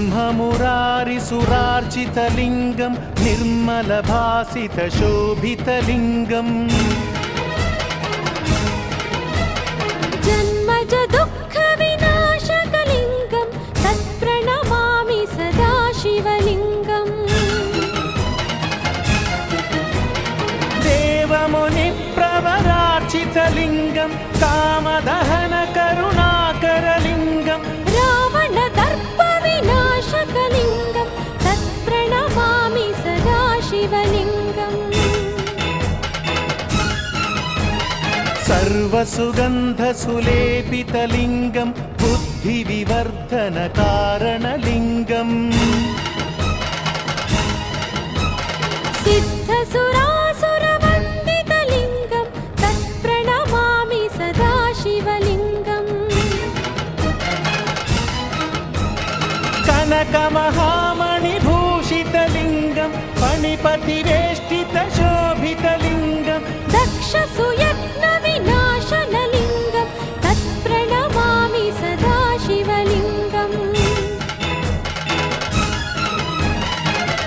ब्रह्ममुरारिसुरार्चितलिङ्गं निर्मलभासितशोभितलिङ्गम् जन्मज दुःखविनाशकलिङ्गं तत्प्रणमामि सदा शिवलिङ्गम् देवमुनिप्रवरार्चितलिङ्गं कामदहनकरुणाकरलिङ्गं रावणदर्पविनाशकलिङ्गं तत्प्रणमामि सदा शिवलिङ्गम् सर्वसुगन्धसुलेपितलिङ्गं बुद्धिविवर्धनकारणलिङ्गम् सिद्धसुरासुरवन्दितलिङ्गं तत्प्रणमामि सदा शिवलिङ्गम् कनकमहामणिभूषितलिङ्गं फणिपतिवेष्टितशोभितलिङ्गं दक्षसुयत्नविनाशनलिङ्गं तत्प्रणमामि सदा शिवलिङ्गम्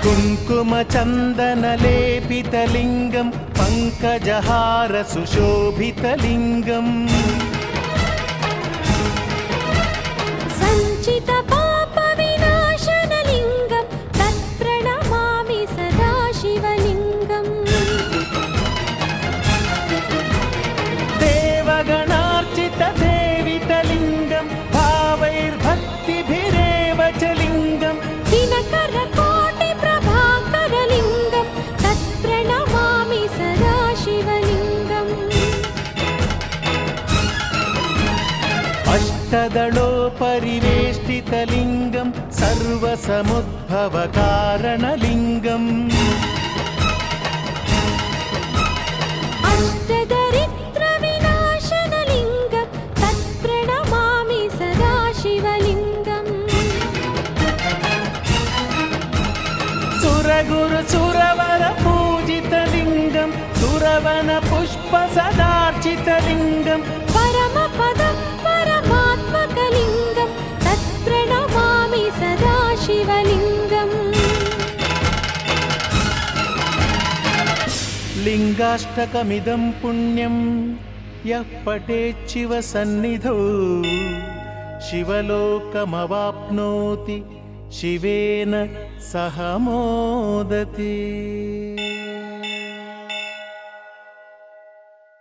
कुङ्कुमचन्दनलेपितलिङ्गं पङ्कजहारसुशोभितलिङ्गम् सञ्चितपापविनाशनलिङ्गं तत्प्रणमामि सदा शिवलिङ्गम् देवगणार्चितसेवितलिङ्गं भावैर्भक्तिभिरेव च लिङ्गं दिनकरकोटिप्रभाकरलिङ्गं तत्प्रणमामि सदा शिवलिङ्गम् अष्टदलोपरिवेष्टितलिङ्गं सर्वसमुद्भवकारणलिङ्गम् अष्टदरिद्रविनाशनलिङ्गं तत्प्रणमामि सदा शिवलिङ्गम् सुरगुरुसुरवरपूजितलिङ्गं सुरवनपुष्पसदार्चितलिङ्गं परमपदं परमात्मकलिङ्गं तत्प्रणमामि सदा शिवलिङ्गम् लिङ्गाष्टकमिदं पुण्यं यः पठेच्छिवसन्निधौ शिवलोकमवाप्नोति शिवेन सह मोदते।